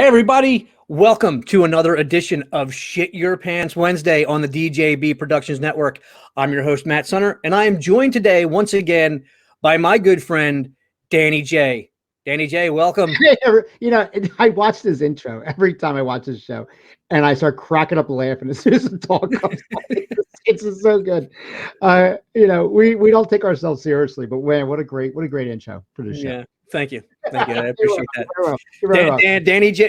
Hey, everybody. Welcome to another edition of Shit Your Pants Wednesday on the DJB Productions Network. I'm your host, Matt Sunner, and I am joined today once again by my good friend, Danny J. Danny J, welcome. I watch this intro every time I watch this show, and I start cracking up laughing as soon as the talk comes on. It's just so good. We don't take ourselves seriously, but man, what a great intro for the show. Yeah, thank you. Thank you. I appreciate that. You're welcome.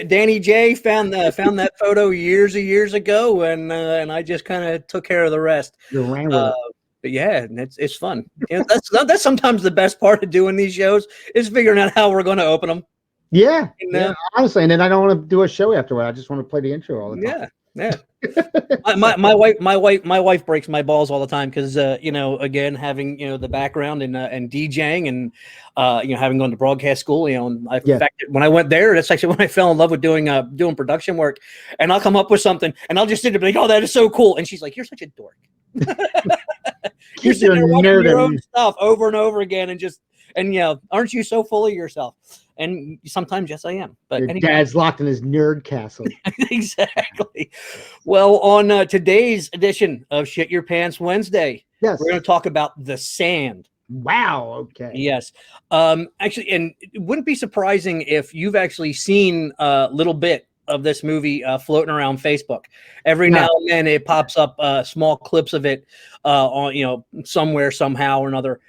Danny J found that photo years ago, and I just kind of took care of the rest. You ran with it. But yeah, it's fun. That's sometimes the best part of doing these shows is figuring out how we're going to open them. Yeah, honestly, and then I don't want to do a show afterward. I just want to play the intro all the time. Yeah. my wife breaks my balls all the time because again, having the background and DJing and having gone to broadcast school, and when I went there, that's actually when I fell in love with doing production work. And I'll come up with something and I'll just sit there and be like, oh, that is so cool. And she's like, you're such a dork. You're sitting there watching your own stuff over and over again and aren't you so full of yourself? And sometimes, yes, I am. But your dad's locked in his nerd castle. Exactly. Well, on today's edition of Shit Your Pants Wednesday, we're going to talk about The Sand. Wow. Okay. Yes. Actually, and it wouldn't be surprising if you've actually seen a little bit of this movie floating around Facebook. Every now and then it pops up small clips of it on somewhere, somehow or another.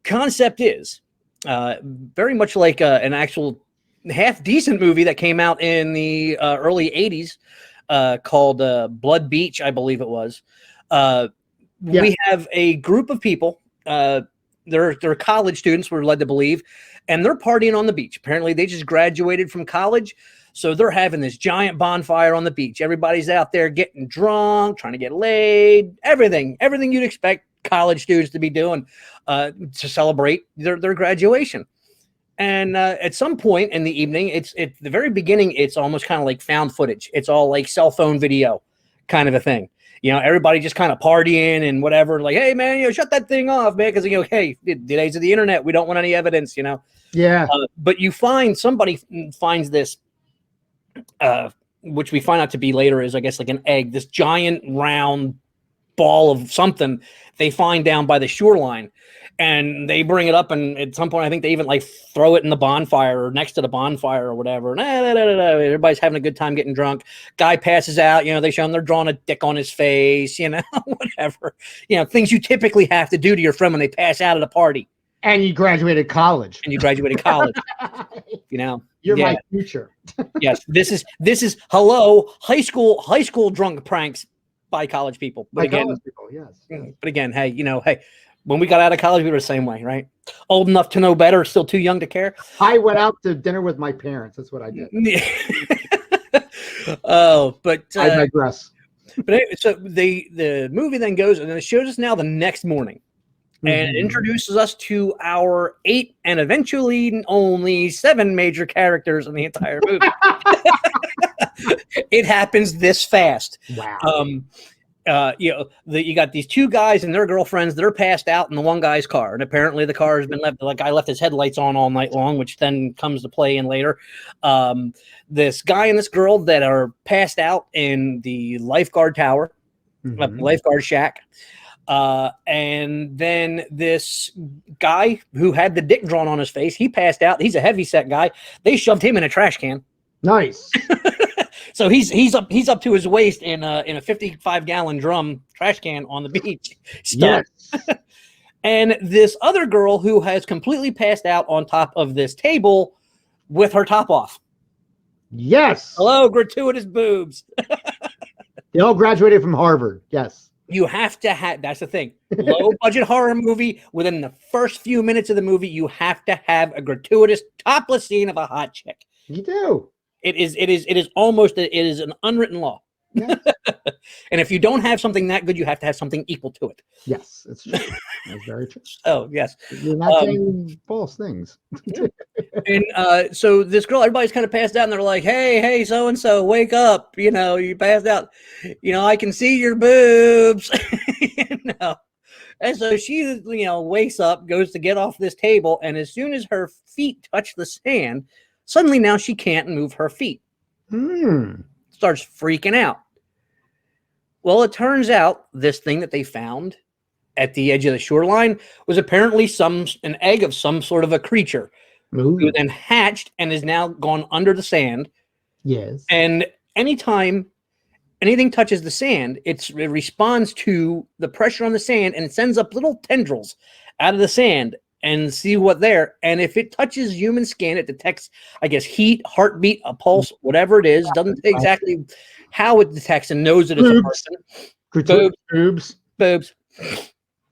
Concept is very much like an actual half decent movie that came out in the early 80s called Blood Beach, I believe it was. We have a group of people. They're college students, we're led to believe, and they're partying on the beach. Apparently they just graduated from college. So they're having this giant bonfire on the beach. Everybody's out there getting drunk, trying to get laid, everything you'd expect college students to be doing to celebrate their graduation. And at some point in the evening, it's at the very beginning, it's almost kind of like found footage. It's all like cell phone video kind of a thing. Everybody just kind of partying and whatever. Like, hey, man, shut that thing off, man. Because, hey, the days of the internet, we don't want any evidence, Yeah. But somebody finds this, which we find out to be later is, I guess, like an egg, this giant round ball of something they find down by the shoreline, and they bring it up, and at some point I think they even like throw it in the bonfire or next to the bonfire or whatever, and everybody's having a good time getting drunk. Guy passes out, they show him they're drawing a dick on his face, whatever, things you typically have to do to your friend when they pass out at a party. And you graduated college. You're my future. Yes, this is hello high school drunk pranks by college people. But again, hey, when we got out of college, we were the same way, right? Old enough to know better, still too young to care. I went out to dinner with my parents. That's what I did. But I digress. But anyway, so the movie then goes and it shows us now the next morning. And it introduces us to our 8 and eventually only 7 major characters in the entire movie. It happens this fast. Wow. You got these 2 guys and their girlfriends. They're passed out in the one guy's car, and apparently the car has been left. The guy left his headlights on all night long, which then comes to play in later. This guy and this girl that are passed out in the lifeguard tower, lifeguard shack. And then this guy who had the dick drawn on his face, he passed out. He's a heavyset guy. They shoved him in a trash can. Nice. So he's up to his waist in a 55-gallon drum trash can on the beach. Yes. And this other girl who has completely passed out on top of this table with her top off. Yes. Hello, gratuitous boobs. They all graduated from Harvard. Yes. You have to have, that's the thing. Low budget horror movie, within the first few minutes of the movie, you have to have a gratuitous topless scene of a hot chick. You do. It is almost an unwritten law. Yes. And if you don't have something that good, you have to have something equal to it. Yes, it's true. That's very true. Oh, yes. You're not saying false things. And so this girl, everybody's kind of passed out, and they're like, hey, so-and-so, wake up. You passed out. I can see your boobs. And so she, wakes up, goes to get off this table, and as soon as her feet touch the sand, Suddenly now she can't move her feet. Starts freaking out. Well, it turns out this thing that they found at the edge of the shoreline was apparently an egg of some sort of a creature who then hatched and is now gone under the sand. Yes. And anytime anything touches the sand, it responds to the pressure on the sand and it sends up little tendrils out of the sand and see what there. And if it touches human skin, it detects, I guess, heat, heartbeat, a pulse, whatever it is. Doesn't say exactly how it detects and knows that it's a person. Boobs.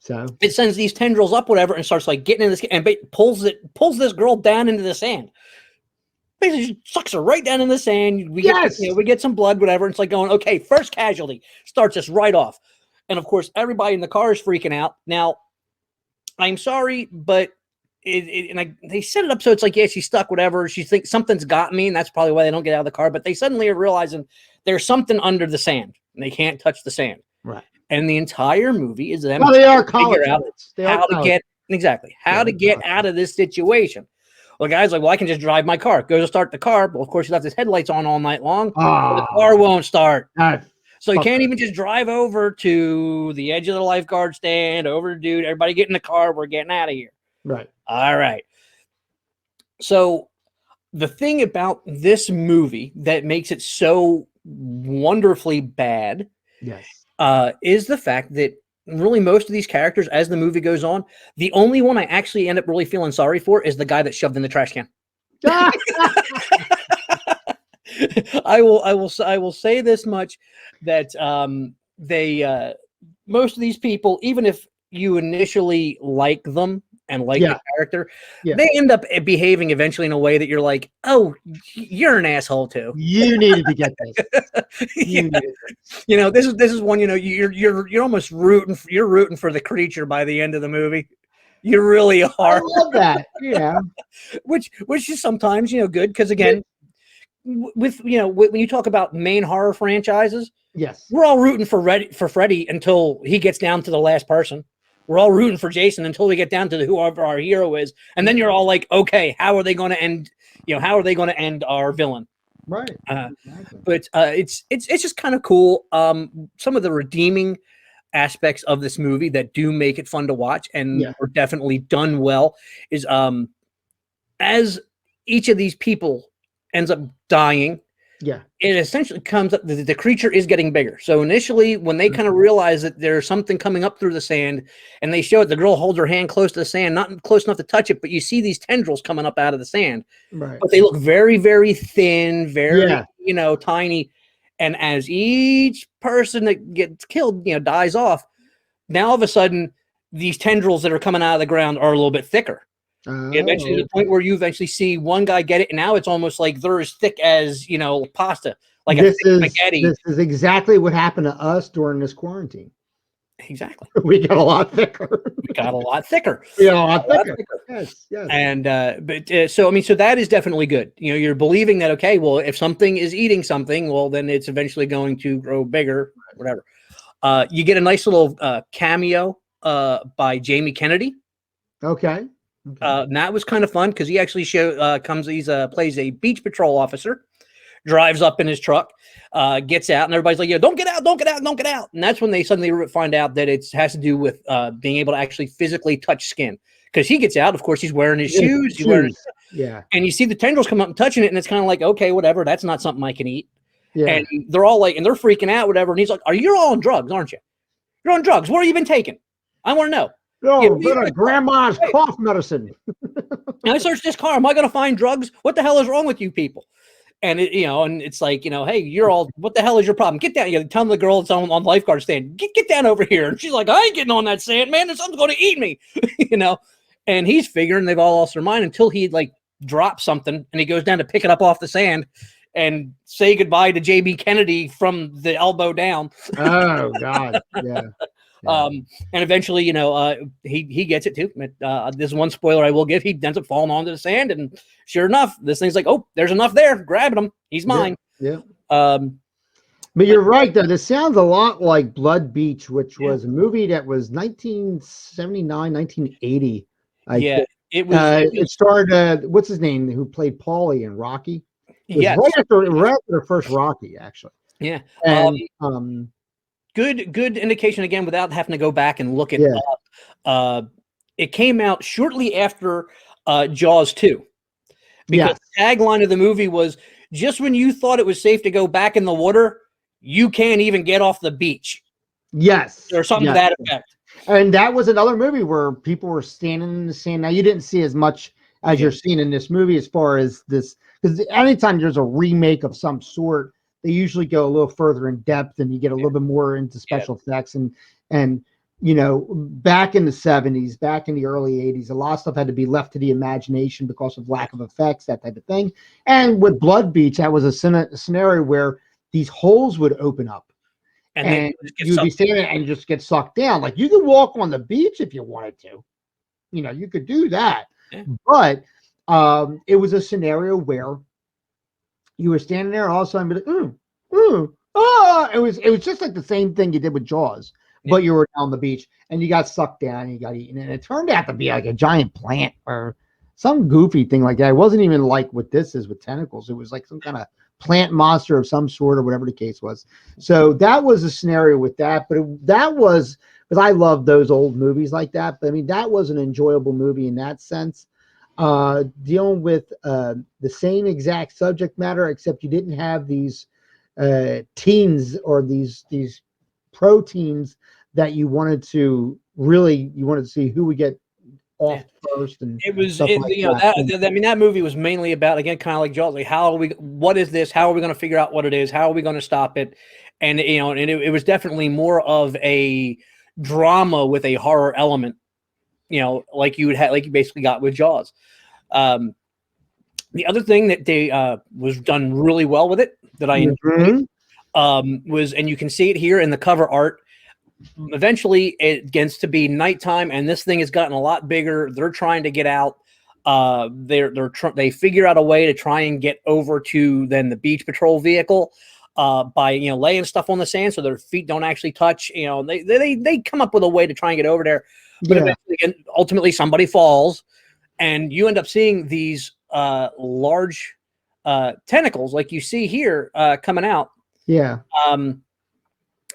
So it sends these tendrils up, whatever, and starts like getting in this and pulls this girl down into the sand. Basically, sucks her right down in the sand. We get some blood, whatever. And it's like going, okay, first casualty starts us right off. And of course, everybody in the car is freaking out. Now, I'm sorry, but they set it up so it's like, yeah, she's stuck, whatever. She thinks something's got me, and that's probably why they don't get out of the car. But they suddenly are realizing there's something under the sand, and they can't touch the sand. Right. And the entire movie is them they are figure out how to get out of this situation. Well, the guy's like, well, I can just drive my car. Goes to start the car. But of course, he left his headlights on all night long. So the car won't start. So he can't even just drive over to the edge of the lifeguard stand, over to dude, everybody get in the car. We're getting out of here. Right. All right. So the thing about this movie that makes it so wonderfully bad is the fact that really most of these characters, as the movie goes on, the only one I actually end up really feeling sorry for is the guy that's shoved in the trash can. I will say this much, that most of these people, even if you initially like them and like the character, they end up behaving eventually in a way that you're like, oh, you're an asshole too. You needed to get this. You know, this is one, you know, you're almost rooting for the creature by the end of the movie. You really are. I love that. Yeah. which is sometimes, you know, good, because again, with you know, when you talk about main horror franchises, we're all rooting for Freddy until he gets down to the last person. We're all rooting for Jason until we get down to whoever our hero is, and then you're all like, okay, how are they going to end? You know, how are they going to end our villain? Right. Exactly. But it's just kind of cool. Some of the redeeming aspects of this movie that do make it fun to watch and are definitely done well is as each of these people ends up dying, it essentially comes up, the creature is getting bigger. So initially, when they kind of realize that there's something coming up through the sand, and they show it, the girl holds her hand close to the sand, not close enough to touch it, but you see these tendrils coming up out of the sand. Right. But they look very, very thin, very, you know, tiny. And as each person that gets killed, you know, dies off, now all of a sudden, these tendrils that are coming out of the ground are a little bit thicker. Eventually, to the point where you eventually see one guy get it, and now it's almost like they're as thick as, you know, pasta, like a thick spaghetti. This is exactly what happened to us during this quarantine. Exactly. We got a lot thicker. Yes. And so I mean, so that is definitely good. You know, you're believing that, okay, well, if something is eating something, well, then it's eventually going to grow bigger, whatever. You get a nice little cameo by Jamie Kennedy. Okay. And that was kind of fun because he actually plays a beach patrol officer, drives up in his truck, gets out, and everybody's like, "Yeah, don't get out, don't get out, don't get out!" And that's when they suddenly find out that it has to do with being able to actually physically touch skin. Because he gets out, of course, he's wearing his shoes. He's wearing, and you see the tendrils come up and touching it, and it's kind of like, okay, whatever, that's not something I can eat. And they're all like, and they're freaking out, whatever. And he's like, "You're all on drugs, aren't you? You're on drugs. What have you been taking? I want to know." Grandma's cough medicine. And I searched this car. Am I going to find drugs? What the hell is wrong with you people? And it, you know, and it's like, you know, hey, you're all, what the hell is your problem? Get down. You tell the girl that's on the lifeguard stand, get down over here. And she's like, I ain't getting on that sand, man. There's something going to eat me, you know. And he's figuring they've all lost their mind until he like drops something and he goes down to pick it up off the sand and say goodbye to JB Kennedy from the elbow down. Oh God, yeah. And eventually, you know, he gets it too. There's one spoiler I will give. He ends up falling onto the sand, and sure enough, this thing's like, oh, there's enough there. Grabbing him. He's mine. Yeah. But you're right, though. This sounds a lot like Blood Beach, which was a movie that was 1979, 1980. I think. It starred what's his name who played Paulie in Rocky. It was yes, right after the first Rocky, actually. yeah. And Good indication again, without having to go back and look it yeah, up. It came out shortly after Jaws 2, because yes, the tagline of the movie was, just when you thought it was safe to go back in the water, you can't even get off the beach, yes, or something to yes. that effect. And that was another movie where people were standing in the sand. Now you didn't see as much as you're seeing in this movie, as far as this, because anytime there's a remake of some sort, they usually go a little further in depth and you get a little bit more into special effects. And you know, back in the 70s, back in the early 80s, a lot of stuff had to be left to the imagination because of lack of effects, that type of thing. And with Blood Beach, that was a scenario where these holes would open up. And you'd be standing there and just get sucked down. Like, you could walk on the beach if you wanted to. You know, you could do that. Yeah. But it was a scenario where you were standing there, all of a sudden, be like, it was just like the same thing you did with Jaws, but you were on the beach and you got sucked down and you got eaten. And it turned out to be like a giant plant or some goofy thing like that. It wasn't even like what this is with tentacles. It was like some kind of plant monster of some sort, or whatever the case was. So that was a scenario with that. But that was, because I love those old movies like that. But I mean, that was an enjoyable movie in that sense. Dealing with the same exact subject matter, except you didn't have these teens or these proteins that you wanted to see who would get off first, and it was that movie was mainly about, again, kind of like Jaws, like, what is this, how are we going to figure out what it is, how are we going to stop it? And it was definitely more of a drama with a horror element, like you basically got with Jaws. The other thing that they was done really well with it, that I enjoyed, was, and you can see it here in the cover art, eventually it gets to be nighttime and this thing has gotten a lot bigger. They're trying to get out. They figure out a way to try and get over to then the beach patrol vehicle by laying stuff on the sand so their feet don't actually touch. They come up with a way to try and get over there, but eventually, ultimately somebody falls, and you end up seeing these large tentacles like you see here coming out.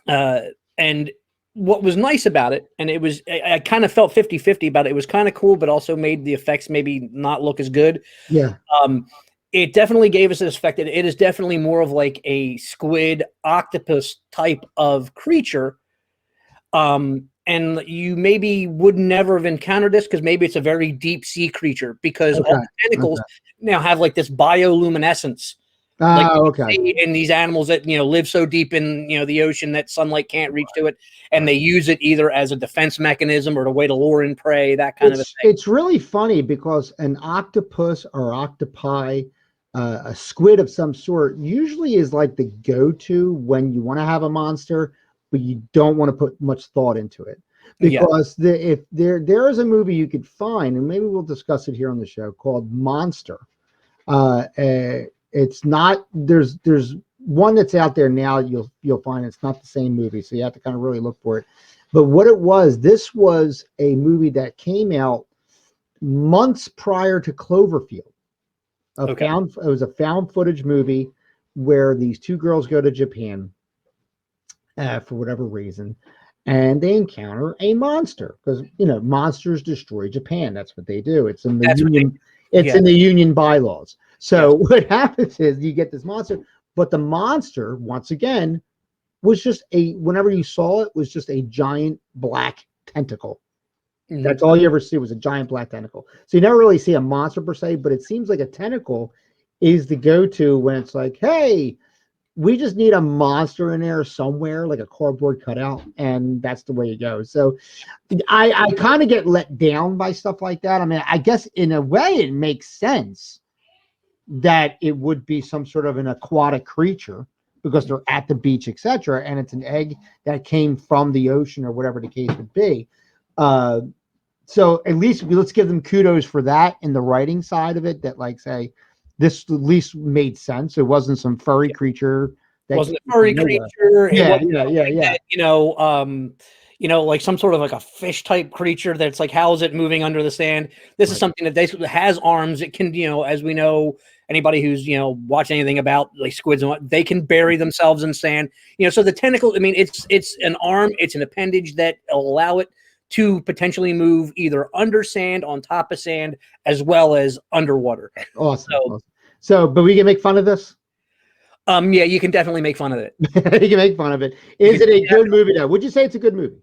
And what was nice about it, and I kind of felt 50-50 about it. It was kind of cool, but also made the effects maybe not look as good. It definitely gave us this effect that it is definitely more of like a squid octopus type of creature. And you maybe would never have encountered this because maybe it's a very deep sea creature, because all the tentacles now have like this bioluminescence. In these animals that live so deep in the ocean that sunlight can't reach to it, and they use it either as a defense mechanism or a way to lure in prey, that kind of a thing. It's really funny because an octopus or octopi, a squid of some sort, usually is like the go-to when you want to have a monster, but you don't want to put much thought into it. Because if there is a movie you could find, and maybe we'll discuss it here on the show, called Monster. It's not, there's one that's out there now, you'll find it's not the same movie, so you have to kind of really look for it. But what it was, this was a movie that came out months prior to Cloverfield. It was a found footage movie where these two girls go to Japan for whatever reason, and they encounter a monster, because monsters destroy Japan. That's what they do. It's in the union. In the union bylaws. So what happens is you get this monster, but the monster, once again, was just whenever you saw it, was just a giant black tentacle. That's all you ever see, was a giant black tentacle. So you never really see a monster per se, but it seems like a tentacle is the go-to when it's like, hey, we just need a monster in there somewhere, like a cardboard cutout, and that's the way it goes. So I kind of get let down by stuff like that. I mean, I guess in a way it makes sense that it would be some sort of an aquatic creature because they're at the beach, etc., and it's an egg that came from the ocean or whatever the case would be. So at least let's give them kudos for that in the writing side of it, that like say this at least made sense. It wasn't some furry creature. It wasn't a furry creature. you know, like some sort of like a fish type creature that's like, how is it moving under the sand? This is something that basically has arms. It can, you know, as we know, anybody who's, you know, watched anything about like squids and what, they can bury themselves in sand, you know, so the tentacle, I mean, it's an arm, it's an appendage that will allow it to potentially move either under sand, on top of sand, as well as underwater. Awesome. So, but we can make fun of this? Yeah, you can definitely make fun of it. You can make fun of it. Is it a good movie though? Would you say it's a good movie?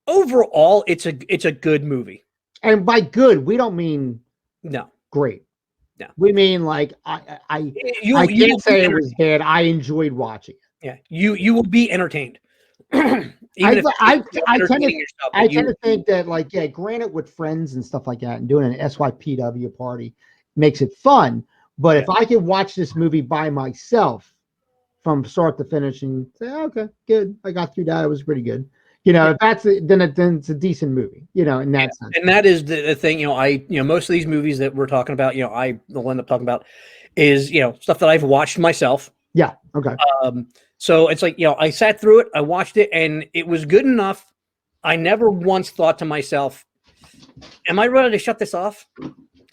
Overall, it's a good movie. And by good, we don't mean great. No. We mean like I can't say it was bad. I enjoyed watching it. Yeah, you will be entertained. I tend to think that, like, yeah, granted, with friends and stuff like that, and doing an SYPW party makes it fun. But if I can watch this movie by myself from start to finish and say, oh, okay, good, I got through that, it was pretty good. You know, if that's it, then it's a decent movie. You know, in that sense. And that is the thing. You know, most of these movies that we're talking about, you know, I will end up talking about is, you know, stuff that I've watched myself. Yeah. Okay. So it's like, you know, I sat through it, I watched it, and it was good enough. I never once thought to myself, am I ready to shut this off?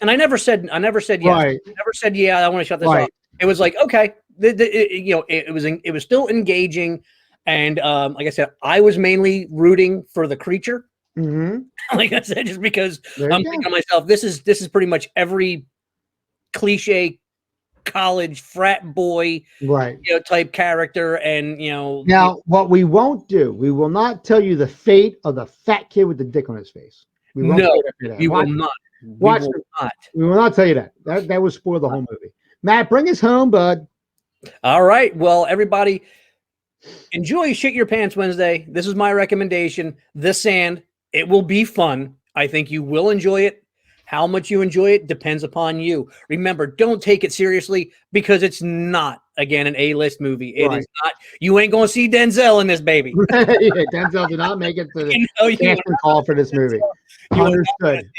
And I never said yes. Right. I never said, yeah, I want to shut this off. It was like, okay, you know, it was still engaging. And like I said, I was mainly rooting for the creature. Like I said, just because I'm thinking to myself, this is pretty much every cliche college frat boy, right, you know, type character. And you know, now what we won't do, we will not tell you the fate of the fat kid with the dick on his face. We won't we will not. We will not tell you that. That would spoil the whole movie. Matt, bring us home, bud. All right. Well, everybody, enjoy Shit Your Pants Wednesday. This is my recommendation. The Sand. It will be fun. I think you will enjoy it. How much you enjoy it depends upon you. Remember, don't take it seriously, because it's not, again, an A-list movie. It is not. You ain't going to see Denzel in this baby. Yeah, Denzel did not make it to the casting call for this movie. Understood.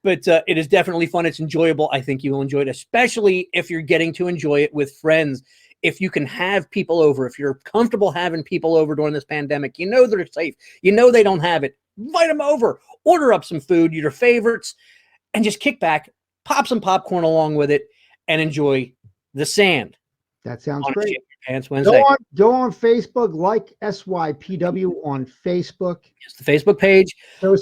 But it is definitely fun. It's enjoyable. I think you will enjoy it, especially if you're getting to enjoy it with friends. If you can have people over, if you're comfortable having people over during this pandemic, you know they're safe. You know they don't have it. Invite them over. Order up some food, your favorites, and just kick back, pop some popcorn along with it, and enjoy The Sand. That sounds great. Pants Wednesday. Go on Facebook, like SYPW on Facebook. It's the Facebook page. Show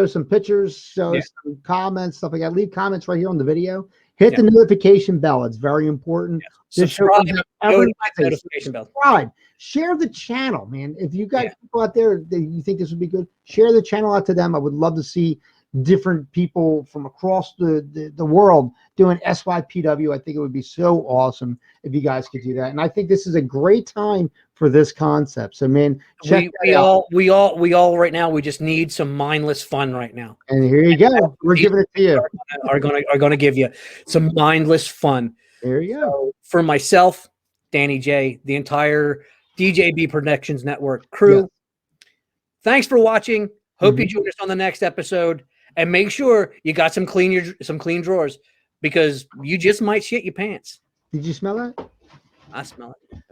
some pictures, show some comments, stuff like that. Leave comments right here on the video. Hit the notification bell. It's very important. Subscribe. Notification bell. Subscribe. Share the channel, man. If you got people out there that you think this would be good, share the channel out to them. I would love to see different people from across the world doing SYPW. I think it would be so awesome if you guys could do that. And I think this is a great time for this concept. So, man, we all right now, we just need some mindless fun right now. And here you go. We're giving it to you. Are gonna give you some mindless fun. There you go. So for myself, Danny J, the entire DJB Productions Network crew, thanks for watching. Hope you join us on the next episode. And make sure you got some clean drawers, because you just might shit your pants. Did you smell that? I smell it.